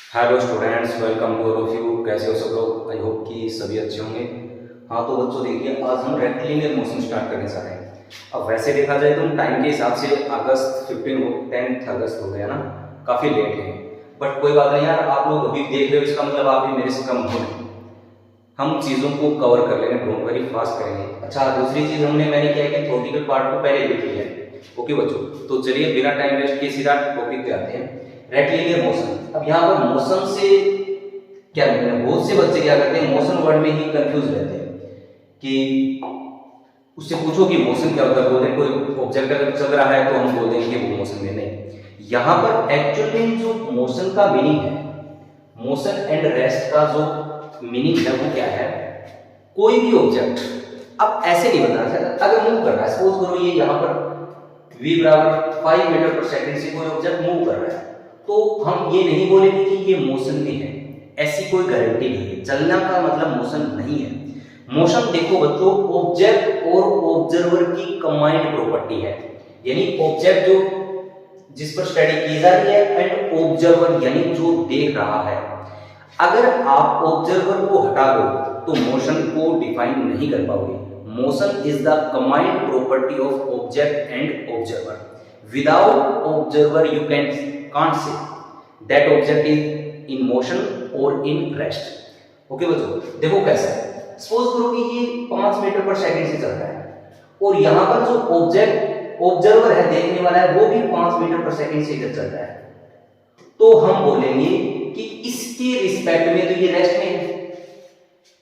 Hello students, welcome to all of you. कैसे हो सब लोग? आई होप कि सभी अच्छे होंगे। हाँ तो बच्चों देखिए, आज हम रेक्टिलिनियर मोशन स्टार्ट करने जा रहे हैं। अब वैसे देखा जाए तो टाइम के हिसाब से अगस्त 15 हो 10 अगस्त हो गया ना, काफ़ी लेट है। बट कोई बात नहीं यार, आप लोग अभी देख रहे हो, इसका मतलब आप भी मेरे से कम हो नहीं। हम चीज़ों को कवर कर लेंगे, डोंट वरी, फास्ट करेंगे। अच्छा, दूसरी चीज़ मैंने क्या है कि थ्योरेटिकल पार्ट को पहले देख लिया है। ओके बच्चों, तो चलिए बिना टाइम वेस्ट के सीधा टॉपिक पे आते हैं। Rectilinear motion. अब यहाँ पर मोशन से क्या मतलब है, बहुत से बच्चे क्या करते हैं, मोशन वर्ड में ही कंफ्यूज रहते हैं कि उससे पूछो कि मोशन क्या होता है, बोलते हैं कोई ऑब्जेक्ट अगर चल रहा है तो हम बोल देंगे कि वो मोशन में। नहीं, यहाँ पर एक्चुअली जो मोशन का मीनिंग है, मोशन एंड रेस्ट का जो मीनिंग है वो क्या है, कोई भी ऑब्जेक्ट अब ऐसे नहीं बताना चाहता, अगर मूव कर रहा है, सपोज करो ये यहाँ पर v बराबर 5 मीटर पर सेकंड से कोई ऑब्जेक्ट मूव कर रहा है, तो हम ये नहीं बोलेंगे कि ये मोशन में है। ऐसी कोई गारंटी नहीं है। चलना का मतलब मोशन नहीं है। मोशन देखो बच्चों, ऑब्जेक्ट और ऑब्जर्वर की कंबाइंड प्रॉपर्टी है। यानी ऑब्जेक्ट जो जिस पर स्टडी की जा रही है एंड ऑब्जर्वर यानी जो देख रहा है। अगर आप ऑब्जर्वर को हटा दो तो मोशन को डिफाइन नहीं कर पाओगे। Motion is the combined property of object and observer. Without observer you can't say that object is in motion or in rest. Okay बच्चों, देखो कैसा है। सपोज करो कि ये 5 मीटर पर सेकंड से चल रहा है और यहाँ पर जो ऑब्जेक्ट ऑब्जर्वर है, देखने वाला है, वो भी 5 मीटर पर सेकंड से इधर चल रहा है, तो हम बोलेंगे कि इसके रिस्पेक्ट में तो ये रेस्ट में है।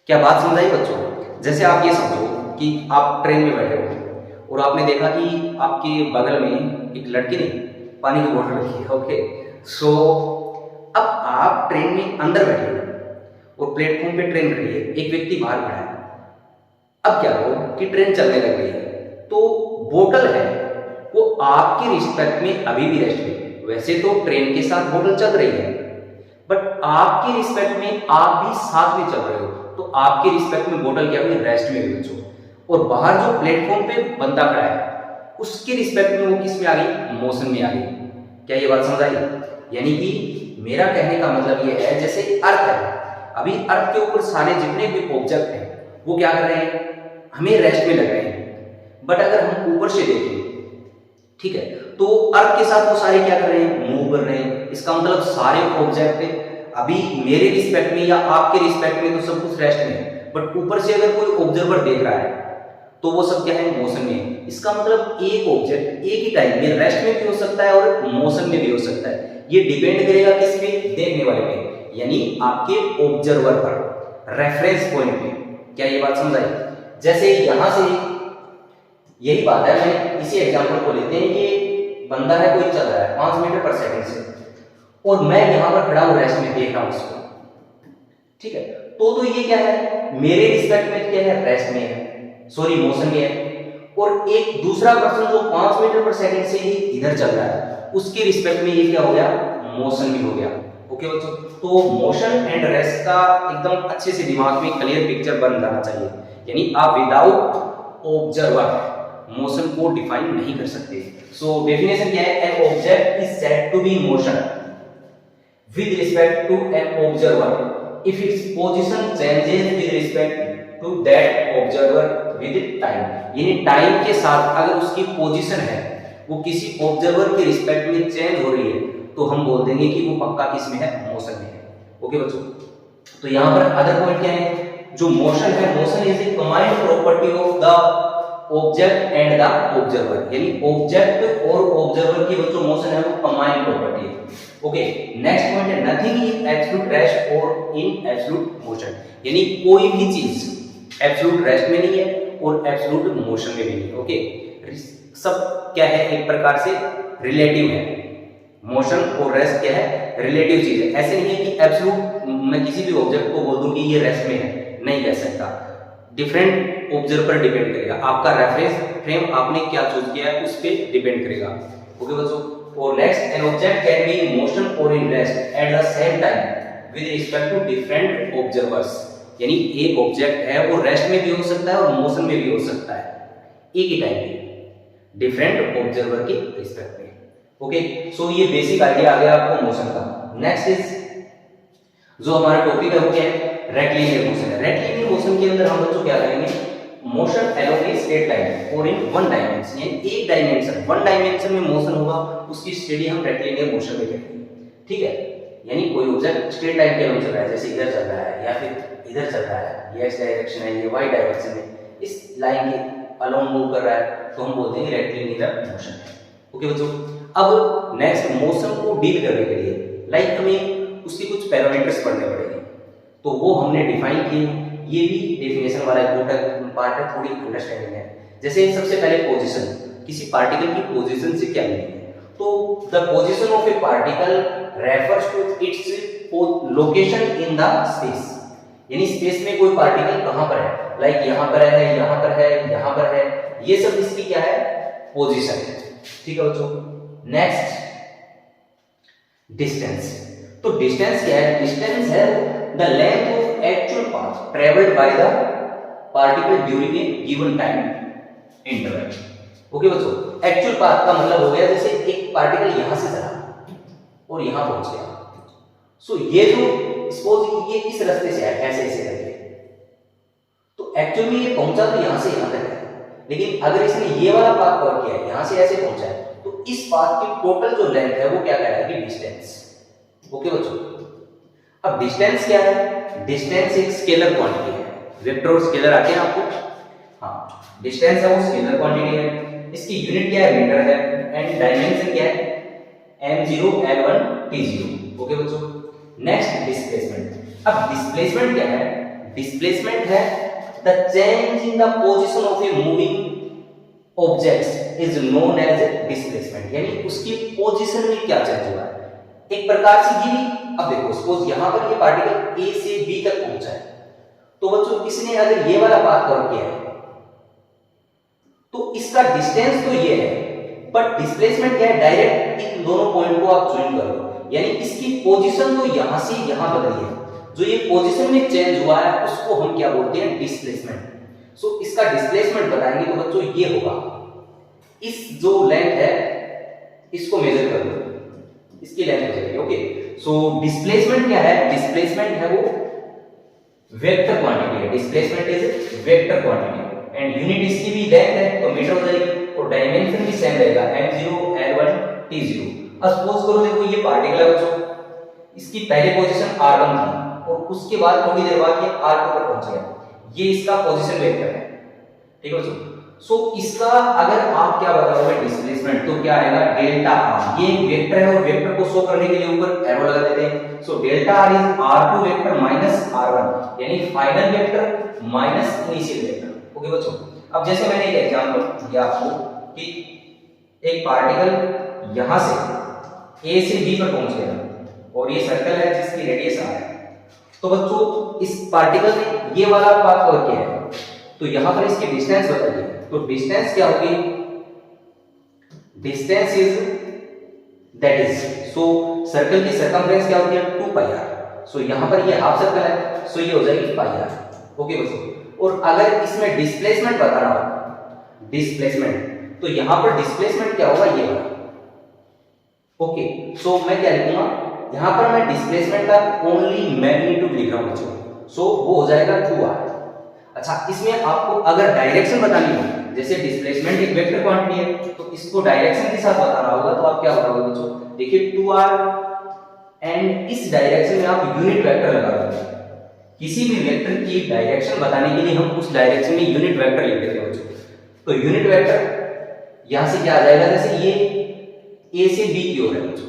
क्या बात समझाई बच्चों? जैसे आप ये समझो कि आप ट्रेन में बैठे हो और आपने देखा कि आपके बगल में एक लड़की ने पानी की बोतल रखी है। ओके, सो अब आप ट्रेन में अंदर बैठे हो और प्लेटफॉर्म पे ट्रेन खड़ी है, एक व्यक्ति बाहर खड़ा है। अब क्या हो कि ट्रेन चलने लग गई है, तो बोतल है वो आपके रिस्पेक्ट में अभी भी रेस्ट में। वैसे तो ट्रेन के साथ बोतल चल रही है, बट आपके रिस्पेक्ट में आप भी साथ में चल रहे हो, तो आपके रिस्पेक्ट में बोतल क्या हुई, रेस्ट में हुई बच्चों। और बाहर जो प्लेटफॉर्म पे बंदा खड़ा है, उसके रिस्पेक्ट में वो किस में आ गई, मोशन में आ गई। क्या ये बात समझ आई? यानी कि मेरा कहने का मतलब ये है, जैसे अर्थ है, अभी अर्थ के ऊपर सारे जितने भी ऑब्जेक्ट हैं वो क्या कर रहे हैं, हमें रेस्ट में लग रहे हैं। बट अगर हम ऊपर से देखें, ठीक है, तो अर्थ के साथ वो सारे क्या कर रहे हैं, मूव कर रहे हैं। इसका मतलब सारे ऑब्जेक्ट अभी मेरे रिस्पेक्ट में या आपके रिस्पेक्ट में तो सब कुछ रेस्ट में है, बट ऊपर से अगर कोई ऑब्जर्वर देख रहा है तो वो सब क्या है, मोशन में। इसका मतलब एक ऑब्जेक्ट एक ही टाइम में रेस्ट में भी हो सकता है और मोशन में भी हो सकता है। ये डिपेंड करेगा किस पे, देखने वाले पे, यानी आपके ऑब्जर्वर पर, रेफरेंस पॉइंट पे। क्या ये बात समझ आई? जैसे यहां से यही बात है, मैं इसी एग्जांपल को लेते हैं। ये बंदा है, कोई चल रहा है 5 मीटर पर सेकंड से, और मैं यहां पर खड़ा हूं, रेस्ट में देख रहा हूं इसको, ठीक है। तो ये क्या है, मेरे रिस्पेक्ट में क्या है, रेस्ट में है, सॉरी मोशन में है। और एक दूसरा पर्सन जो 5 मीटर पर सेकंड से ही इधर चल रहा है, उसके रिस्पेक्ट में ये क्या हो गया, मोशन भी हो गया। ओके बच्चों, तो मोशन एंड रेस्ट का एकदम अच्छे से दिमाग में क्लियर पिक्चर बन जाना चाहिए। यानी आप विदाउट ऑब्जर्वर मोशन को डिफाइन नहीं कर सकते। सो डेफिनेशन क्या है, an object is said to be in motion with respect to an observer if its position changes with respect to that observer with time. यानी टाइम के साथ अगर उसकी पोजीशन है वो किसी ऑब्जर्वर के रिस्पेक्ट में चेंज हो रही है, तो हम बोल देंगे कि वो पक्का किस में है, मोशन में है। ओके बच्चों, तो यहाँ पर अदर पॉइंट क्या है, जो मोशन है, motion is the combined property of the object and the observer. यानी ऑब्जेक्ट और ऑब्जर्वर की जो मोशन है वो कंबाइंड प्रॉपर्टी है। ओके, नेक्स्ट पॉइंट है, नथिंग इज एब्सोल्यूट रेस्ट और इन एब्सोल्यूट मोशन। यानी कोई भी चीज एब्सोल्यूट रेस्ट में नहीं है और एब्सोल्यूट मोशन में भी नहीं। ओके, सब क्या है, एक प्रकार से रिलेटिव है। मोशन और रेस्ट क्या है, रिलेटिव चीज है। ऐसे नहीं है कि एब्सोल्यूट मैं किसी भी ऑब्जेक्ट को बोल दूं कि ये रेस्ट में है, नहीं कह सकता। डिफरेंट ऑब्जर्वर पर डिपेंड करेगा, आपका रेफरेंस फ्रेम आपने क्या चूज किया है उस पर डिपेंड करेगा। ओके बच्चों, और next, an object can be in motion और in rest at the same time with respect to different observers. यानी एक ऑब्जेक्ट है वो रेस्ट में भी हो सकता है और मोशन में भी हो सकता है, एक ही टाइम पे डिफरेंट ऑब्जर्वर के रिस्पेक्ट में। ओके, सो ये बेसिक आइडिया आ गया आपको मोशन का। नेक्स्ट इज जो हमारा टॉपिक है वो क्या है, रेक्टिलिनियर मोशन है। रेक्टिलिनियर मोशन के अंदर हम बच्चों क्या करेंगे, motion along a straight line और इन वन डायमेंशन, यानी एक डायमेंशन, वन डायमेंशन में मोशन होगा, उसकी स्टडी हम रेक्टिलिनियर मोशन में करेंगे। ठीक है, यानी कोई ऑब्जेक्ट स्ट्रेट लाइन के अलोंग चल रहा है, जैसे इधर चल रहा है या फिर इधर चल रहा है, ये एक्स डायरेक्शन है, ये वाई डायरेक्शन है, इस लाइन के अलोंग मूव कर रहा है, तो हम बोलते हैं रेक्टिलिनियर मोशन है। ओके बच्चों, अब नेक्स्ट मोशन को डील करने के लिए लाइक हमें उसके कुछ पैरामीटर्स पढ़ने पड़ेंगे, तो वो हमने डिफाइन किए। ये भी डेफिनेशन वाला इंपॉर्टेंट पार्ट है, थोड़ी अंडरस्टैंडिंग है। जैसे सबसे पहले पोजीशन, किसी पार्टिकल की पोजीशन से क्या मीनिंग है, तो the position of a particle refers to its location in the space, यानी स्पेस में कोई पार्टिकल कहां पर है, लाइक यहां पर है, यहां पर है, यहां पर है, ये सब इसकी क्या है, पोजीशन है। ठीक है बच्चों, नेक्स्ट डिस्टेंस। तो डिस्टेंस क्या है, डिस्टेंस है the length of actual path travelled by the particle during a given time interval. Okay बच्चों, एक्चुअल पाथ का मतलब हो गया जैसे एक पार्टिकल यहां से चला और यहां पहुंच गया, सो ये जो सपोज ये इस रास्ते से आया ऐसे ऐसे करके, तो एक्चुअल में ये पहुंचा तो यहां से यहां तक है, लेकिन अगर इसने ये वाला पाथ कवर किया है, यहां से ऐसे पहुंचा है, तो इस पाथ की टोटल जो लेंथ है वो क्या कहलाएगी, डिस्टेंस। ओके बच्चों, अब डिस्टेंस क्या है, डिस्टेंस एक स्केलर क्वांटिटी है, वेक्टर और स्केलर आते हैं आपको, हाँ, डिस्टेंस है वो स्केलर क्वांटिटी है, इसकी यूनिट क्या है, मीटर है, एंड डायमेंशन क्या है, m0 l1 t0। ओके बच्चों, नेक्स्ट डिस्प्लेसमेंट। अब डिस्प्लेसमेंट क्या है, डिस्प्लेसमेंट है the change in the position of a moving object is known as displacement, यानी उसकी पोजीशन में क्या चेंज हुआ है, एक प्रकार से ये भी। अब देखो सपोज यहां पर ये पार्टिकल ए से बी तक पहुंचा है, तो बच्चों इसने अगर ये वाला पाथ कवर किया है तो इसका डिस्टेंस तो ये है, बट डिस्प्लेसमेंट क्या है, डायरेक्ट इन दोनों पॉइंट को आप ज्वाइन कर लो, यानी इसकी पोजीशन तो यहां से यहां बदली है, जो ये पोजीशन में चेंज हुआ है उसको हम क्या बोलते हैं, डिस्प्लेसमेंट। सो इसका डिस्प्लेसमेंट बताएंगे तो बच्चों ये होगा, इस जो लेंथ है इसको मेजर कर लो, इसकी लेंथ हो जाएगी। ओके, सो डिस्प्लेसमेंट क्या है, डिस्प्लेसमेंट है वो वेक्टर क्वांटिटी है, displacement is vector quantity, and unit इसकी भी लेंथ है तो मीटर हो जाएगी, और डायमेंशन भी सेम रहेगा, m0 l1 t0। अब सपोज करो देखो ये पार्टिकल है बच्चों, इसकी पहले पोजीशन r1 थी और उसके बाद थोड़ी देर बाद ये r2 पर पहुंच गया, ये इसका पोजीशन वेक्टर है। ठीक है बच्चों, सो इसका अगर आप क्या बताओगे डिस्प्लेसमेंट, तो क्या आएगा, डेल्टा r। ये वेक्टर है और वेक्टर को शो करने के लिए ऊपर एरो लगा देते हैं, so delta r is r2 vector minus r1, यानी final vector minus initial vector. Okay बच्चों, अब जैसे मैंने एक एग्जांपल दिया आपको कि एक पार्टिकल यहां से ए से बी पर पहुंच गया और ये सर्कल है जिसकी रेडियस r है, तो बच्चों इस पार्टिकल ने ये वाला पाथ कवर किया है, तो यहां पर इसकी डिस्टेंस बताइए, तो डिस्टेंस क्या होगी, distance is that is, so circle की सर्कमफ्रेंस क्या होती है, 2 पाई r। सो यहां पर ये हाफ सर्कल है, सो ये हो जाएगी पाई r। ओके बच्चों, और अगर इसमें डिस्प्लेसमेंट बताना हो, डिस्प्लेसमेंट, तो यहां पर डिस्प्लेसमेंट क्या होगा, ये होगा। ओके, सो मैं क्या लिखूंगा, यहां पर मैं डिस्प्लेसमेंट का ओनली मैग्नीट्यूड लिख रहा हूं बच्चों, सो वो हो जाएगा 2r। अच्छा, इसमें आपको अगर डायरेक्शन बतानी हो, जैसे डिस्प्लेसमेंट एक वेक्टर क्वांटिटी है, तो इसको डायरेक्शन के साथ बताना होगा, तो आप क्या बताओगे बच्चों, देखिए 2r एंड इस डायरेक्शन में आप यूनिट वेक्टर लगा दोगे। किसी भी वेक्टर की डायरेक्शन बताने के लिए हम उस डायरेक्शन में यूनिट वेक्टर लिख देते हैं बच्चों, तो यूनिट वेक्टर यहां से क्या आ जाएगा, जैसे ये a से b की ओर है बच्चों,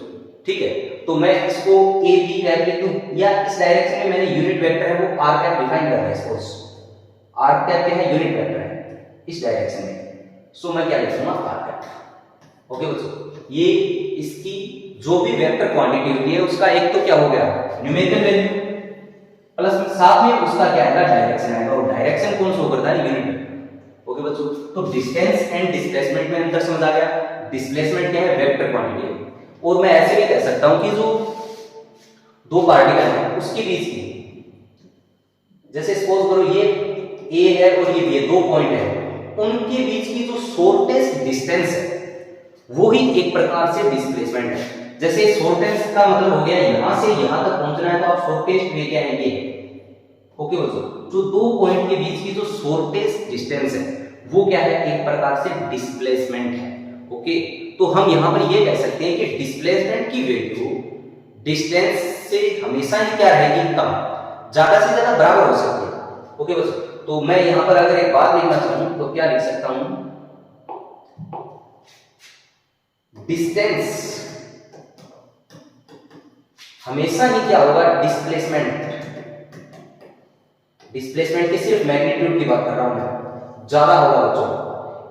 ठीक है, तो मैं इसको a b कैप लिख दूं, या इस डायरेक्शन में मैंने यूनिट वेक्टर है वो r कैप डिफाइन कर रहा है, सपोज r कैप क्या है, यूनिट वेक्टर है इस डायरेक्शन में, सो मैं क्या लिखूंगा, r कैप। ओके बच्चों, ये इसकी जो भी वेक्टर क्वांटिटी होती है उसका एक तो क्या हो गया, न्यूमेरिकल वैल्यू, प्लस साथ में उसका क्या आएगा, डायरेक्शन आएगा, और डायरेक्शन कौन शो करता है, यूनिट वेक्टर। ओके बच्चों, तो डिस्टेंस एंड डिस्प्लेसमेंट में अंतर समझ आ गया। डिस्प्लेसमेंट क्या है, वेक्टर क्वांटिटी है, और मैं ऐसे भी कह सकता हूं कि जो दो पार्टिकल है उसके बीच की, जैसे सपोज करो ये ए है और ये B, दो पॉइंट है, उनके बीच की जो शॉर्टेस्ट डिस्टेंस है वो ही एक प्रकार से डिस्प्लेसमेंट है। जैसे शॉर्टेस्ट का मतलब हो गया यहां से यहां तक पहुंचना है तो आप शॉर्टेस्ट वे क्या है ये। ओके बच्चों, जो दो पॉइंट के बीच की जो शॉर्टेस्ट डिस्टेंस है वो क्या है, एक प्रकार से डिस्प्लेसमेंट है। ओके, तो हम यहां पर ये कह सकते हैं कि डिस्प्लेसमेंट की वैल्यू डिस्टेंस से हमेशा ही क्या रहेगी, कम, ज्यादा से ज्यादा बराबर हो सकती है। ओके बच्चों, तो मैं यहां पर अगर एक बात लिखना चाहूं तो क्या लिख सकता हूं, डिस्टेंस हमेशा ही क्या होगा, डिस्प्लेसमेंट के सिर्फ मैग्नीट्यूड की बात कर रहा हूं मैं, ज्यादा होगा बच्चों,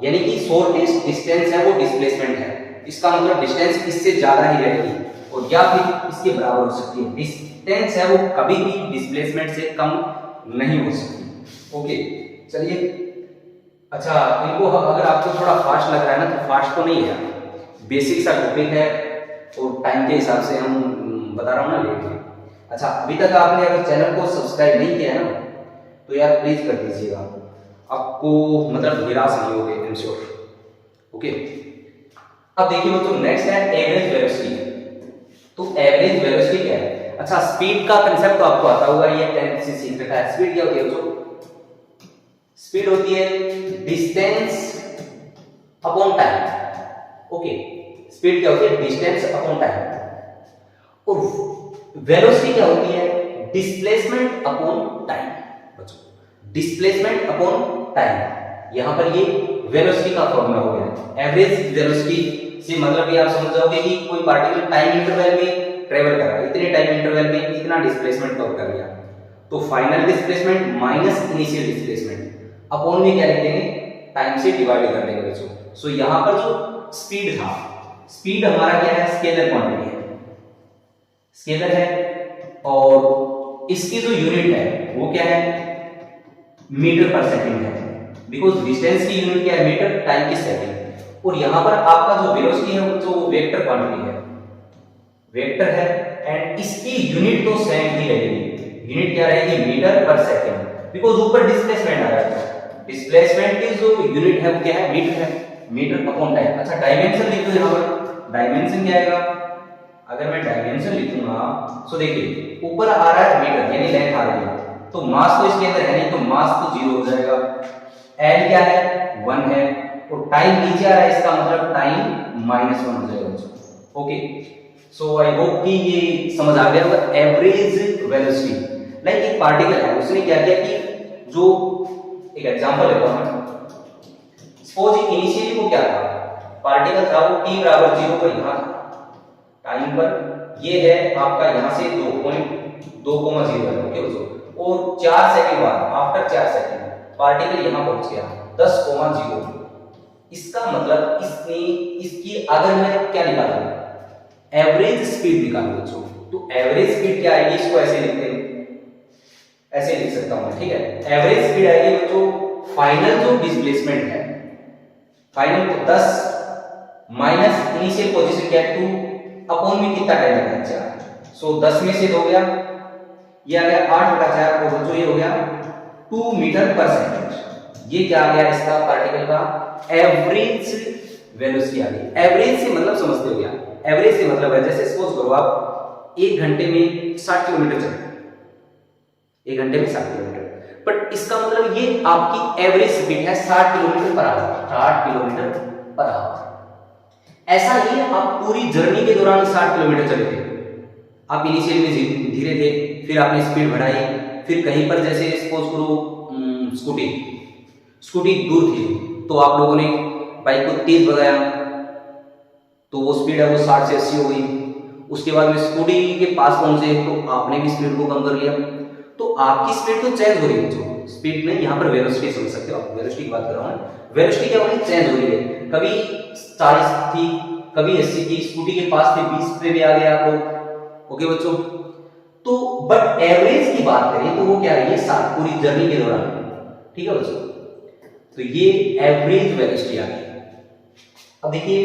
यानी कि शॉर्टेस्ट डिस्टेंस है वो डिस्प्लेसमेंट है, इसका मतलब डिस्टेंस इससे ज्यादा ही रहेगी और या फिर इसके बराबर हो सकती है। डिस्टेंस है वो कभी भी डिस्प्लेसमेंट से कम नहीं हो सकती। ओके चलिए, अच्छा इनको अगर आपको थोड़ा फास्ट लग रहा है ना तो फास्ट तो नहीं है, बेसिक सा टॉपिक है और टाइम के हिसाब से हम बता रहा हूं ना, लेट है। अच्छा अभी तक आपने अगर चैनल को सब्सक्राइब नहीं किया है ना तो यार प्लीज कर दीजिएगा, आपको मतलब निराश नहीं होगे आई एम श्योर। ओके, अब देखिए बच्चों नेक्स्ट है एवरेज वेलोसिटी। तो एवरेज वेलोसिटी क्या है, अच्छा स्पीड का कांसेप्ट तो आपको आता होगा, ये 10th से सीख रखा है। स्पीड क्या होती है बच्चों, स्पीड होती है distance upon time. Okay, speed क्या होती है, डिस्टेंस अपॉन टाइम, और वेलोसिटी क्या होती है, डिस्प्लेसमेंट अपॉन टाइम। बच्चों डिस्प्लेसमेंट अपॉन टाइम, यहां पर ये वेलोसिटी का फॉर्मूला हो गया। एवरेज वेलोसिटी से मतलब ये आप समझ जाओगे कि कोई पार्टिकल टाइम इंटरवल में ट्रेवल कर रहा है, इतने टाइम इंटरवल में इतना डिस्प्लेसमेंट कवर कर लिया, तो final displacement minus initial displacement upon में क्या लिख देंगे, टाइम से डिवाइड कर देंगे बच्चों। सो यहां पर जो स्पीड था, स्पीड हमारा क्या है, स्केलर क्वांटिटी है, स्केलर है, और इसकी जो यूनिट है वो क्या है, मीटर पर सेकंड है, बिकॉज डिस्टेंस की यूनिट क्या है, मीटर, टाइम की सेकंड। और यहां पर आपका जो वेलोसिटी है वो तो वेक्टर क्वांटिटी है, वेक्टर है, एंड इसकी यूनिट तो सेम ही रहेगी, यूनिट क्या रहेगी, मीटर पर सेकंड, बिकॉज ऊपर डिस्प्लेसमेंट आ रहा है, डिस्प्लेसमेंट की जो यूनिट है वो क्या है, मीटर है, मीटर अपॉन टाइम। अच्छा डायमेंशन लिख दो, यहां पर डायमेंशन क्या आएगा, अगर मैं डायमेंशन लिखूंगा तो देखिए ऊपर आ रहा है मीटर यानी लेंथ आ रही है, तो मास तो इसके अंदर है नहीं, तो मास तो 0 हो जाएगा, एल क्या है 1 है, और टाइम नीचे आ रहा है, इसका मतलब टाइम -1 हो जाएगा। ओके, सो आई होप कि ये समझ आ गया होगा। एवरेज वेलोसिटी लाइक एक पार्टिकल है, उसने क्या किया कि जो एक एग्जांपल लेता हूं, सपोज इनिशियली वो क्या था, पार्टिकल था वो t बराबर 0 पर यहां टाइम पर, ये है आपका यहां से 2.2,0 है। ओके दोस्तों, और 4 सेकंड बाद, आफ्टर 4 सेकंड पार्टिकल यहां पहुंच गया 10,0। इसका मतलब इसने इसकी अगर मैं क्या निकालूं, एवरेज स्पीड निकालूं बच्चों, तो एवरेज स्पीड क्या आएगी, इसको ऐसे लिखते हैं, ऐसे लिख सकता हूं, ठीक है। एवरेज स्पीड आएगी बच्चों, फाइनल जो डिस्प्लेसमेंट है, फाइनल तो 10 माइनस इनिशियल पोजीशन क्या है 2 अपॉन में कितना टाइम लगा 4, सो 10 में से 2 गया, ये आ गया 8/4, और बच्चों ये हो गया 2 मीटर पर सेकंड। ये क्या आ गया, इसका पार्टिकल का एवरेज वेलोसिटी आ गई। एवरेज से मतलब समझते हो क्या, एवरेज से मतलब है जैसे सपोज करो आप 1 घंटे में 60 किलोमीटर चले, 1 घंटे में 60 किलोमीटर, बट इसका मतलब ये आपकी एवरेज स्पीड है 60 kilometre per hour, 60 kilometre per hour. ऐसा ही है, आप पूरी जर्नी के दौरान 60 किलोमीटर चले थे, आप इनिशियल में धीरे थे, फिर आपने स्पीड बढ़ाई, फिर कहीं पर जैसे सपोज करो स्कूटी दूर थी तो आप लोगों ने बाइक को तेज भगाया तो वो स्पीड है वो 60 से 80 हो गई, उसके बाद में स्कूटी के पास पहुंचे तो आपने भी स्पीड को कम कर लिया, तो आपकी स्पीड तो चेंज हो रही है जो स्पीड में, यहाँ पर वेलोसिटी समझ सकते हो आप, वेलोसिटी की बात कर रहा हूँ। वेलोसिटी क्या हो रही है, चेंज हो रही है, कभी 40 थी, कभी 80 थी, स्कूटी के पास थे 20 पे भी आ गए आप लोग। ओके बच्चों, तो बट एवरेज की बात करें तो वो क्या है, ये 60 पूरी जर्नी के दौरान, ठीक है बच्चों, तो ये एवरेज वेलोसिटी आ गई। अब देखिए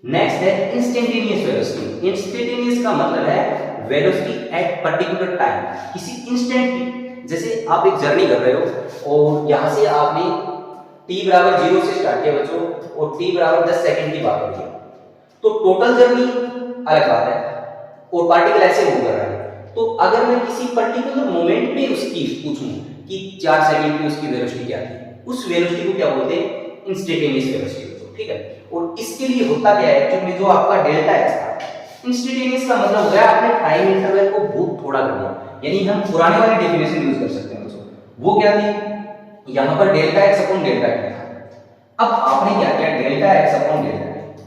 नेक्स्ट है इंस्टेंटेनियस वेलोसिटी। इंस्टेंटेनियस का मतलब है वेलोसिटी एट पर्टिकुलर टाइम, किसी इंस्टेंट की, जैसे आप एक जर्नी कर रहे हो और यहां से आपने t बराबर 0 से स्टार्ट किया बच्चों और t बराबर 10 सेकंड की बात हो रही है, तो टोटल जर्नी अलग बात है, और पार्टिकल ऐसे मूव कर रहा है। तो अगर मैं किसी पर्टिकुलर मोमेंट पे उसकी पूछूं कि 4 सेकंड की उसकी वेलोसिटी क्या थी, उस वेलोसिटी को क्या बोलते हैं, इंस्टेंटेनियस वेलोसिटी, ठीक है। और इसके लिए होता क्या है, एक्चुअली जो आपका डेल्टा एक्स था, इंस्टेंटेनियस का मतलब हो गया आपने टाइम इंटरवल को बहुत थोड़ा कर दिया, यानी हम पुराने वाली डेफिनेशन यूज कर सकते हैं दोस्तों। वो क्या थी, यहां पर delta x upon delta T था। अब आपने क्या किया, delta x upon delta T,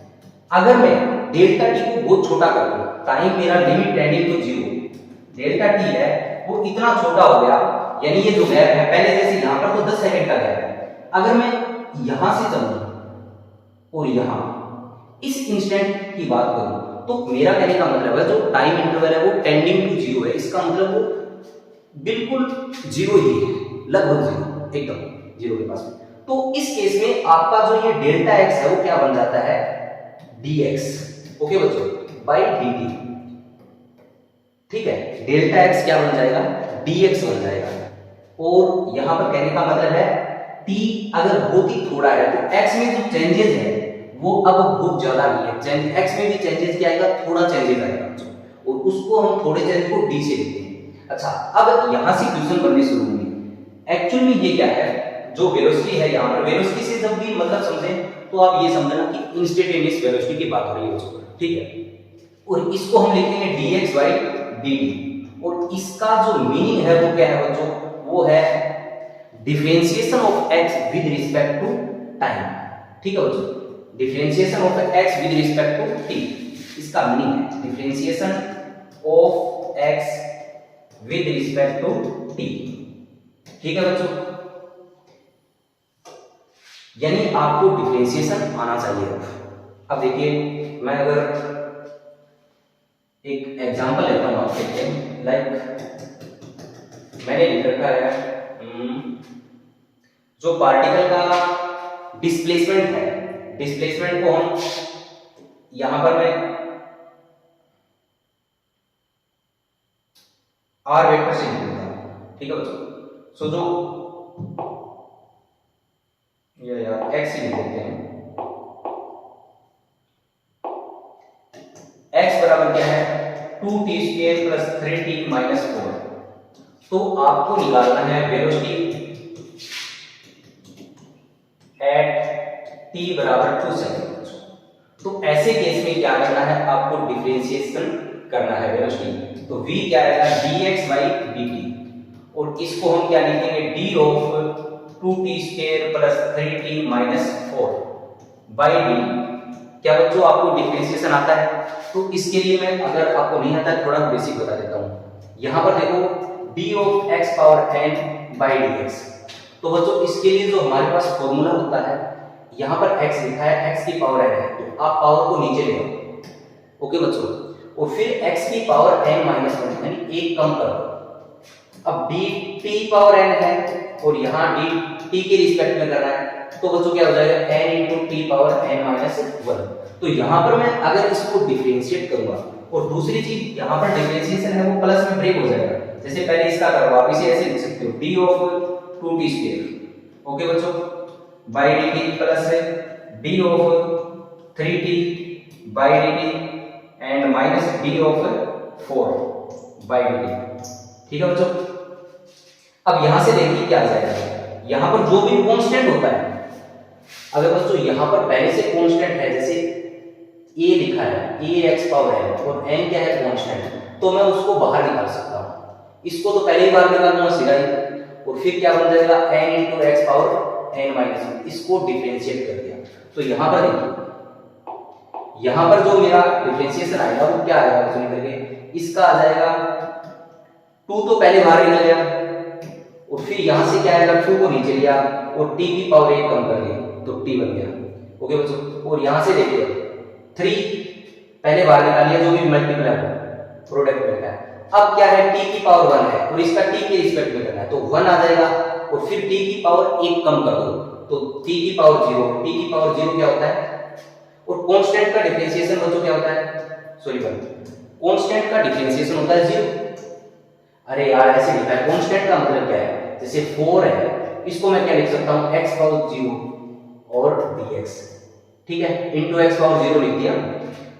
अगर मैं डेल्टा टी को बहुत छोटा कर दूं, टाइम मेरा limit tending to 0, delta t है वो इतना छोटा हो गया, यानी ये जो गैप है पहले जैसे यहां पर तो 10 सेकंड का गैप है, अगर मैं यहां से चलूं और यहां इस इंस्टेंट की बात करूं, तो मेरा कहने का मतलब है जो टाइम इंटरवल है वो टेंडिंग टू 0 है, इसका मतलब वो बिल्कुल 0 ही है, लगभग 0, एकदम 0 के पास में। तो इस केस में आपका जो ये डेल्टा एक्स है वो क्या बन जाता है, dx, ओके बच्चों, बाई dt, ठीक है। डेल्टा एक्स क्या बन जाएगा, dx बन जाएगा। और यहां पर कहने का मतलब है t अगर बहुत ही थोड़ा है तो x में जो चेंजेस है वो अब बहुत ज्यादा नहीं है, चेंज x में भी चेंजेस क्या आएगा, थोड़ा चेंजेस आएगा, और उसको हम थोड़े चेंज को d से लिखते हैं। अच्छा, अब यहां से क्वेश्चन बनने शुरू होंगे। एक्चुअल में ये क्या है, जो वेलोसिटी है यहां पर, वेलोसिटी से जब भी मतलब समझें तो आप ये समझना कि इंस्टेंटेनियस वेलोसिटी की बात हो रही है, ठीक है। और इसको हम लिखेंगे dx बाई dt, और इसका जो मीनिंग है वो क्या है बच्चों, वो है differentiation of x with respect to time, ठीक है बच्चों, differentiation of x with respect to t, इसका मीनिंग है differentiation of x with respect to t, ठीक है बच्चों। यानी आपको डिफरेंशिएशन आना चाहिए। अब देखिए मैं अगर एक एग्जांपल लेता हूं आपके लिए, लाइक मैंने लिख रखा है जो पार्टिकल का डिस्प्लेसमेंट है, डिस्प्लेसमेंट को हम यहां पर मैं r वेक्टर से लिख देता हूं, ठीक है बच्चों। सो जो ये यार x लिख देते हैं, x बराबर क्या है, 2t² प्लस 3t माइनस 4। तो आपको निकालना है वेलोसिटी एट t बराबर 2 सेकंड। तो ऐसे केस में क्या करना है, आपको डिफरेंशिएशन करना है वेलोसिटी। तो v क्या आएगा, dx बाई dt, और इसको हम क्या लिखेंगे, d of 2t² plus 3t minus 4 by dt। क्या बच्चों आपको डिफरेंशिएशन आता है? तो इसके लिए मैं, अगर आपको नहीं आता है, थोड़ा बेसिक बता देता हूं। यहां पर देखो d of x power n by dx। तो बच्चों इसके लिए जो हमारे पास फॉर्मूला होता है, यहां पर x लिखा है, x की पावर n है, तो आप पावर को नीचे ले आओ, ओके बच्चों, और फिर x की पावर n माइनस 1 यानी एक कम कर दो। अब dt पावर n है और यहां dt के रिस्पेक्ट में करना है, तो बच्चों क्या हो जाएगा, n into t power n minus 1। तो यहां पर मैं अगर इसको डिफरेंशिएट करूंगा, और दूसरी चीज यहां पर डिफरेंशिएशन है वो प्लस में ब्रेक हो जाएगा, जैसे पहले इसका करो, आप इसे ऐसे लिख सकते हो, d ऑफ 2t², ओके बच्चों, by dt plus d of 3t by dt and minus d of 4 by dt, ठीक है बच्चों। अब यहां से देखिए क्या आ जाएगा, यहां पर जो भी कांस्टेंट होता है, अगर बच्चों यहां पर पहले से कांस्टेंट है, जैसे a लिखा है, ax पावर n और n क्या है, कांस्टेंट, तो मैं उसको बाहर निकाल सकता हूं। इसको तो पहले ही बाहर निकाल दूंगा सीधा ही, और फिर क्या बन जाएगा, n into x power n minus 1, इसको डिफरेंशिएट कर दिया। तो यहां पर देखिए, यहां पर जो मेरा डिफरेंशिएशन आएगा वो क्या आएगा, सुनिए करके, इसका आ जाएगा 2 तो पहले बाहर निकल गया, और फिर यहां से क्या आएगा, 2 को नीचे लिया और t की पावर 1 कम कर दी, तो t बन गया, ओके बच्चों। और यहां से देखिए 3 पहले बाहर निकाल लिया, जो भी मल्टीपल है प्रोडक्ट में है। अब क्या है, t की पावर 1 है और इसका t के रिस्पेक्ट में करना है, तो 1 आ जाएगा, और फिर t की पावर 1 कम कर दो, तो t की पावर 0, t की पावर 0 क्या होता है, और कांस्टेंट का डिफरेंशिएशन बच्चों क्या होता है, सॉरी कांस्टेंट का डिफरेंशिएशन होता है 0। अरे यार ऐसे लिखा है, कांस्टेंट का मतलब क्या है, जैसे 4 है, इसको मैं क्या लिख सकता हूं, x पावर 0 और dx, ठीक है, इनटू x पावर 0 लिख दिया,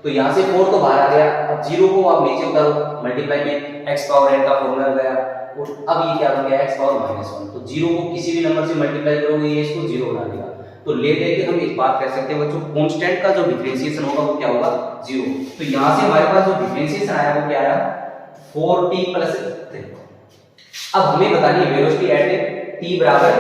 तो यहाँ से 4 तो बाहर आ गया, अब 0 को आप नीचे उतारो, मल्टीप्लाई में x पावर n का फॉर्मूला गया, और अब ये क्या बन गया x पावर -1। तो 0 को किसी भी नंबर से मल्टीप्लाई करोगे ये इसको 0 बना देगा। तो ले लेके हम एक बात कह सकते हैं बच्चों, कांस्टेंट का जो डिफरेंशिएशन होगा वो क्या होगा 0। तो यहाँ से हमारे पास जो डिफरेंशिएशन आया वो क्या आया 4t + 3। अब हमें बतानी है वेलोसिटी एट t बराबर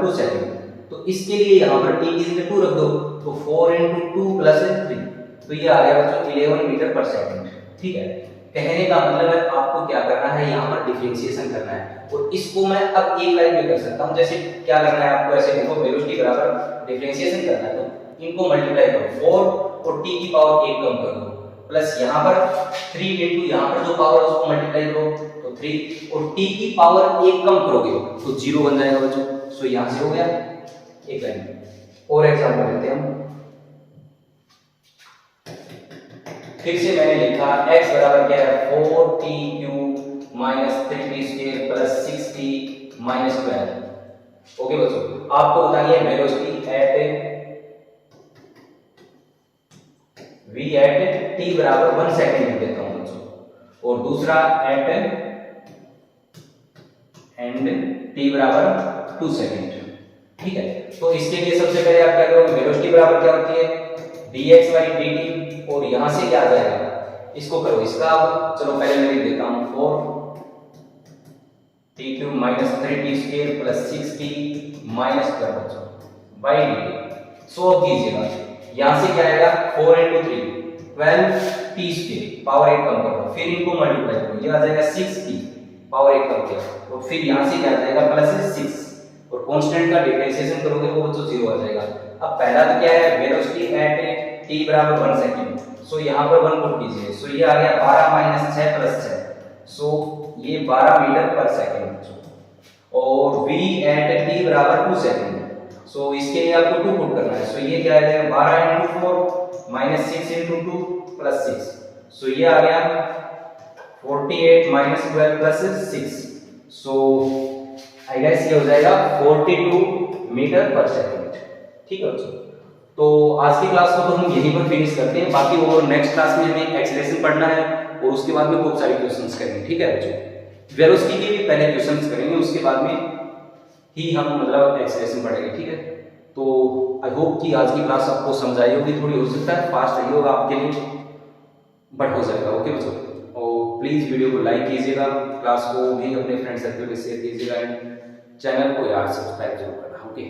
2 सेकंड। तो इसके लिए यहाँ पर t की जगह 2 रख दो, तो 4 × 2 + 3, तो ये आ गया बच्चों 11 मीटर पर सेकंड। ठीक है, कहने का मतलब है आपको क्या करना है, यहाँ पर डिफरेंशिएशन करना है। और इसको मैं अब एक लाइन में कर सकता हूँ, जैसे क्या करना है आपको, ऐसे देखो वेलोसिटी बराबर डिफरेंशिएशन करना है, तो इनको मल्टीप्लाई करो 4 और t की पावर 1 कम कर दो, प्लस यहाँ पर 3 × यहाँ पर जो पावर है उसको मल्टीप्लाई करो तो 3, और t की पावर 1 कम करोगे तो 0 बन जाएगा बच्चों। सो यहाँ से हो गया एक लाइन। और एग्जांपल लेते हैं हम, फिर से मैंने लिखा x बराबर क्या है 4t³ - 3t² + 6t - 12। ओके बच्चों, आपको बतानी है velocity at v at t बराबर 1 सेकंड लिख देता हूं बच्चों, और दूसरा एट एंड t बराबर 2 सेकंड। ठीक है, तो इसके लिए सबसे पहले आप क्या करोगे, वेलोसिटी बराबर क्या होती है dx/dt, और यहां से क्या आ जाएगा इसको करो, इसका चलो पहले मैं लिख देता हूं 4t³ - 3t² + 6t - 12 by dt। सो अब कीजिएगा, यहां से क्या आएगा 4 × 3 12t² पावर 1 कम करो, फिर इनको मल्टीप्लाई करो, ये आ जाएगा 6t पावर 1 कम किया, तो फिर यहां से क्या आ जाएगा +6, और कांस्टेंट का डिफरेंशिएशन करोगे वो बच्चों 0 आ जाएगा। अब पहला तो क्या है वेलोसिटी एट t बराबर 1 सेकंड, सो यहाँ पर 1 पुट कीजिए, सो ये आ गया 12 - 6 + 6, सो ये 12 मीटर पर सेकंड। और v एट t बराबर 2 सेकंड, सो इसके लिए आपको 2 पुट करना है, सो ये क्या आ जाएगा 12 × 4 - 6 × 2 + 6, सो ये आ गया 48 - 12 + 6, सो आई गेस ये हो जाएगा 42 मीटर पर सेकंड। ठीक है बच्चों, तो आज की क्लास को तो हम यहीं पर फिनिश करते हैं, बाकी वो नेक्स्ट क्लास में हमें एक्सेलरेशन पढ़ना है और उसके बाद में खूब सारे क्वेश्चंस करेंगे। ठीक है बच्चों, वेलोसिटी के भी पहले क्वेश्चंस करेंगे, उसके बाद में ही हम मतलब एक्सेलरेशन पढ़ेंगे। ठीक है, तो आई होप कि आज की क्लास आपको समझ आई होगी, थोड़ी हो सकता है फास्ट रही होगा आपके लिए, बट हो जाएगा। ओके बच्चों, और प्लीज वीडियो को लाइक कीजिएगा, क्लास को भी अपने फ्रेंड सर्कल में शेयर कीजिएगा, एंड चैनल को यार सब्सक्राइब जरूर करना। ओके।